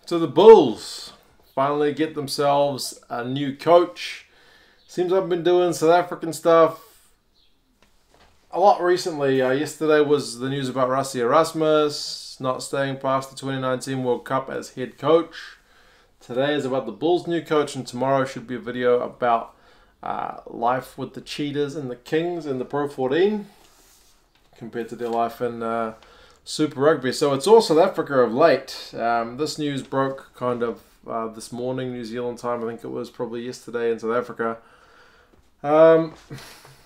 So the Bulls finally get themselves a new coach. Seems I've been doing South African stuff a lot recently. Yesterday was the news about Rassie Erasmus not staying past the 2019 World Cup as head coach. Today is about the Bulls' new coach, and tomorrow should be a video about life with the Cheetahs and the Kings in the Pro 14 compared to their life in Super Rugby. So it's all South Africa of late. This news broke kind of this morning, New Zealand time. I think it was probably yesterday in South Africa.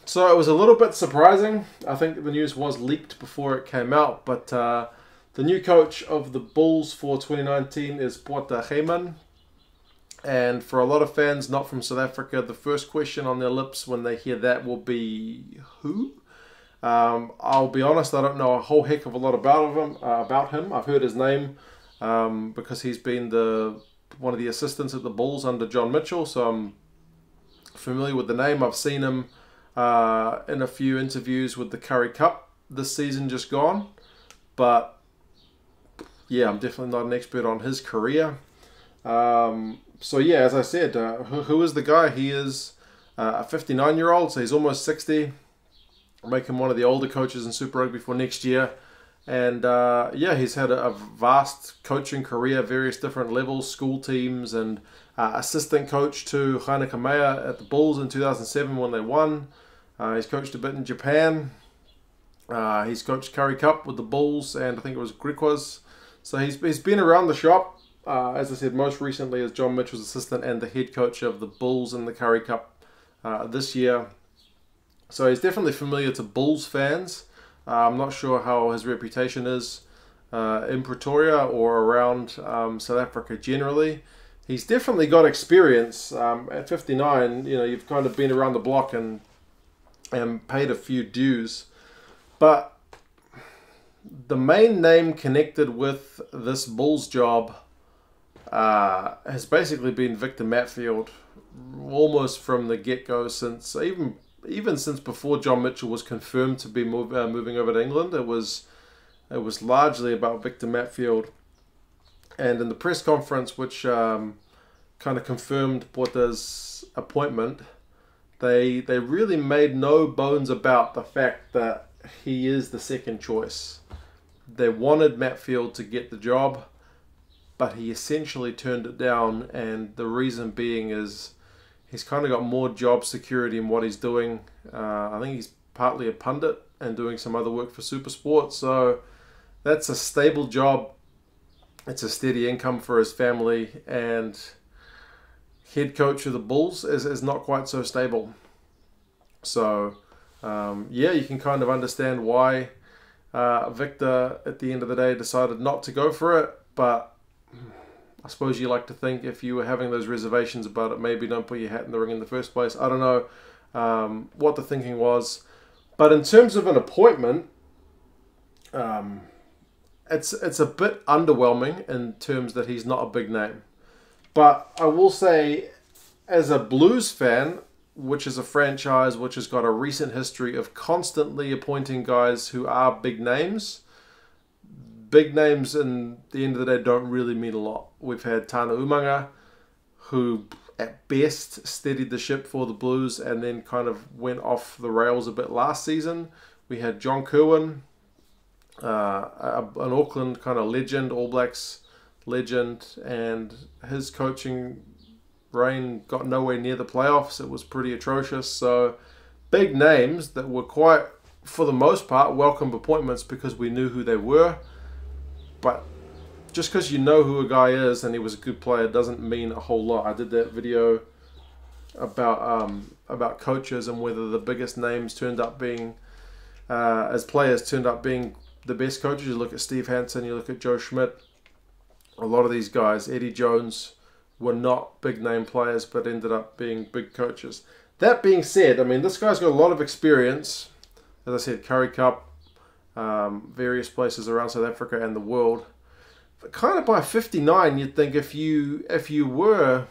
So it was a little bit surprising. I think the news was leaked before it came out, but the new coach of the Bulls for 2019 is Pote. And for a lot of fans not from South Africa, the first question on their lips when they hear that will be, who? I'll be honest, I don't know a whole heck of a lot about him. I've heard his name because he's been one of the assistants at the Bulls under John Mitchell, so I'm familiar with the name. I've seen him in a few interviews with the Currie Cup this season just gone, but yeah, I'm definitely not an expert on his career. So yeah, as I said, who is the guy? He is a 59-year-old, so he's almost 60. Make him one of the older coaches in Super Rugby for next year. And yeah, he's had a vast coaching career, various different levels, school teams, and assistant coach to Heineke Meyer at the Bulls in 2007 when they won. He's coached a bit in Japan. He's coached Currie Cup with the Bulls, and I think it was Griquas. So he's been around the shop. As I said, most recently as John Mitchell's assistant and the head coach of the Bulls in the Currie Cup this year. So he's definitely familiar to Bulls fans. I'm not sure how his reputation is in Pretoria or around South Africa generally. He's definitely got experience. At 59, you know, you've kind of been around the block and paid a few dues. But the main name connected with this Bulls job has basically been Victor Matfield, almost from the get-go, since even since before John Mitchell was confirmed to be moving over to England. It was largely about Victor Matfield, and in the press conference, which kind of confirmed Pote's appointment, they really made no bones about the fact that he is the second choice. They wanted Matfield to get the job, but he essentially turned it down, and the reason being is he's kind of got more job security in what he's doing. I think he's partly a pundit and doing some other work for Super Sport, so that's a stable job. It's a steady income for his family, and head coach of the Bulls is not quite so stable. So yeah, you can kind of understand why Victor at the end of the day decided not to go for it, but I suppose you like to think if you were having those reservations about it, maybe don't put your hat in the ring in the first place. I don't know what the thinking was. But in terms of an appointment, it's a bit underwhelming in terms that he's not a big name. But I will say, as a Blues fan, which is a franchise which has got a recent history of constantly appointing guys who are big names in the end of the day don't really mean a lot. We've had Tana Umaga, who at best steadied the ship for the Blues and then kind of went off the rails a bit last season. We had John Kerwin, an Auckland kind of legend, All Blacks legend, and his coaching reign got nowhere near the playoffs. It was pretty atrocious. So big names that were quite, for the most part, welcome appointments because we knew who they were. But just because you know who a guy is and he was a good player doesn't mean a whole lot. I did that video about coaches and whether the biggest names turned up being, as players, turned up being the best coaches. You look at Steve Hansen, you look at Joe Schmidt. A lot of these guys, Eddie Jones, were not big name players but ended up being big coaches. That being said, I mean, this guy's got a lot of experience. As I said, Currie Cup, various places around South Africa and the world. But kind of by 59, you'd think if you were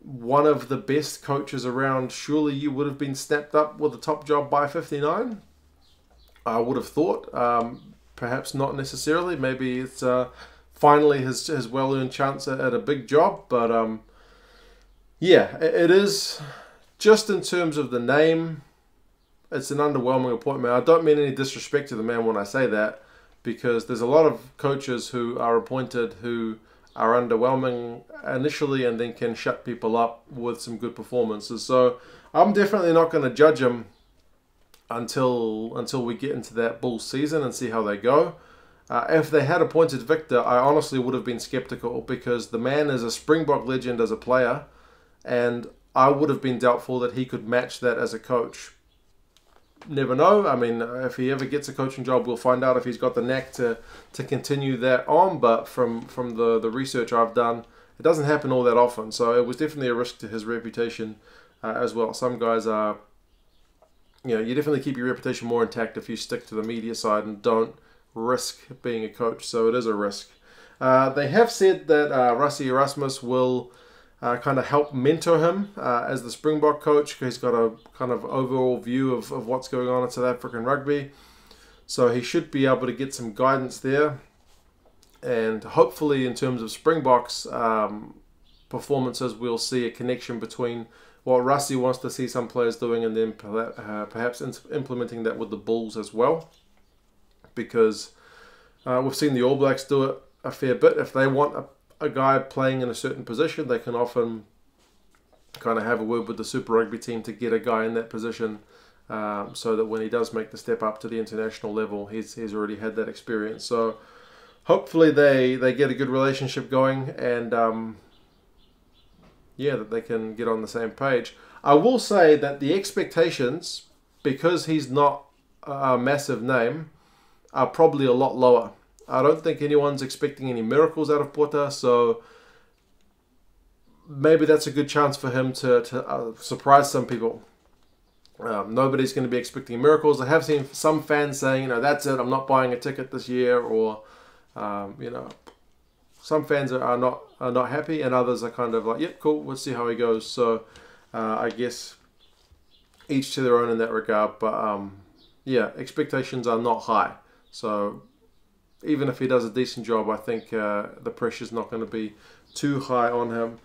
one of the best coaches around, surely you would have been snapped up with a top job by 59. I would have thought. Perhaps not necessarily. Maybe it's finally his well-earned chance at a big job. But yeah, it is, just in terms of the name, it's an underwhelming appointment. I don't mean any disrespect to the man when I say that, because there's a lot of coaches who are appointed who are underwhelming initially and then can shut people up with some good performances. So I'm definitely not going to judge him until we get into that Bulls season and see how they go. If they had appointed Victor, I honestly would have been skeptical, because the man is a Springbok legend as a player, and I would have been doubtful that he could match that as a coach. Never know. I mean, if he ever gets a coaching job, we'll find out if he's got the knack to continue that on. But from the research I've done, it doesn't happen all that often. So it was definitely a risk to his reputation as well. Some guys are, you definitely keep your reputation more intact if you stick to the media side and don't risk being a coach. So it is a risk. They have said that Rassie Erasmus will kind of help mentor him as the Springbok coach. He's got a kind of overall view of what's going on in South African rugby. So he should be able to get some guidance there. And hopefully in terms of Springboks performances, we'll see a connection between what Rassie wants to see some players doing and then perhaps implementing that with the Bulls as well. Because we've seen the All Blacks do it a fair bit. If they want a guy playing in a certain position, they can often kind of have a word with the Super Rugby team to get a guy in that position, so that when he does make the step up to the international level, he's already had that experience. So hopefully they get a good relationship going, and yeah, that they can get on the same page. I will say that the expectations, because he's not a massive name, are probably a lot lower. I don't think anyone's expecting any miracles out of Pote, so maybe that's a good chance for him to surprise some people. Nobody's going to be expecting miracles. I have seen some fans saying, that's it, I'm not buying a ticket this year, or some fans are not happy, and others are kind of like, yep, cool, let's see how he goes. So I guess each to their own in that regard, but yeah, expectations are not high. So even if he does a decent job, I think the pressure's not going to be too high on him.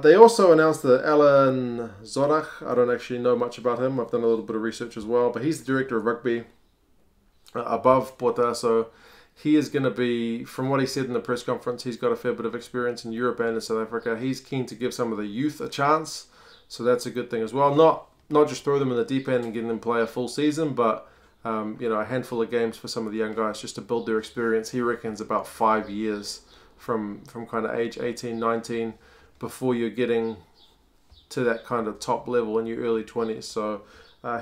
They also announced that Alan Zorach, I don't actually know much about him. I've done a little bit of research as well, but he's the director of rugby above Pote. So he is going to be, from what he said in the press conference, he's got a fair bit of experience in Europe and in South Africa. He's keen to give some of the youth a chance, so that's a good thing as well. Not just throw them in the deep end and getting them play a full season, but a handful of games for some of the young guys just to build their experience. He reckons about 5 years from kind of age 18, 19 before you're getting to that kind of top level in your early 20s. So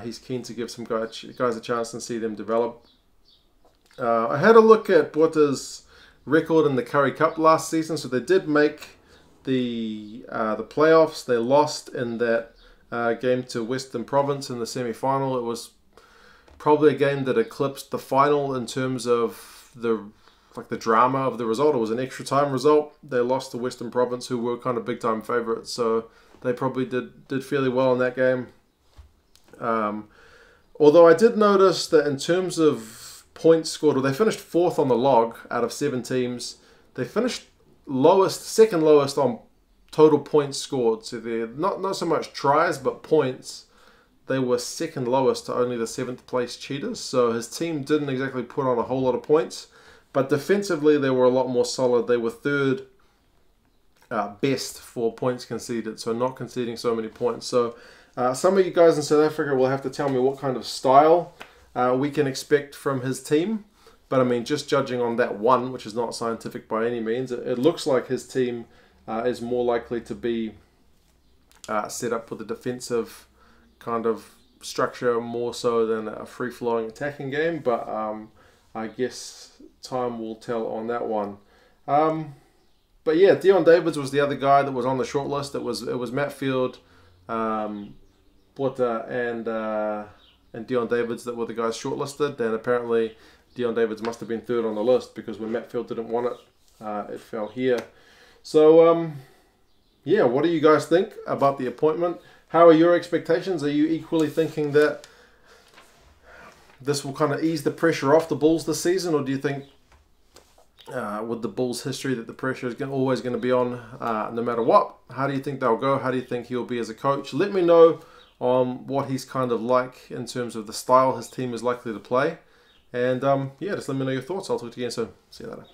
he's keen to give some guys a chance and see them develop. I had a look at Pote's record in the Currie Cup last season. So they did make the playoffs. They lost in that game to Western Province in the semi-final. It was probably a game that eclipsed the final in terms of the drama of the result. It was an extra time result. They lost to Western Province, who were kind of big time favourites, so they probably did fairly well in that game. Although I did notice that in terms of points scored, they finished 4th on the log out of 7 teams. They finished second lowest on total points scored. So they're not so much tries, but points. They were second lowest to only the 7th place Cheetahs. So his team didn't exactly put on a whole lot of points. But defensively, they were a lot more solid. They were 3rd best for points conceded. So not conceding so many points. So some of you guys in South Africa will have to tell me what kind of style we can expect from his team. But I mean, just judging on that one, which is not scientific by any means, it looks like his team is more likely to be set up with a defensive kind of structure more so than a free-flowing attacking game. But I guess time will tell on that one. But yeah, Dion Davids was the other guy that was on the short list. It was Matfield, Pote, and Dion Davids that were the guys shortlisted. And apparently Dion Davids must have been 3rd on the list, because when Matfield didn't want it, it fell here. So yeah, what do you guys think about the appointment? How are your expectations? Are you equally thinking that this will kind of ease the pressure off the Bulls this season, or do you think with the Bulls' history that the pressure is always going to be on no matter what. How do you think they'll go? How do you think he'll be as a coach? Let me know on what he's kind of like in terms of the style his team is likely to play. And yeah, just let me know your thoughts. I'll talk to you again soon. See you later.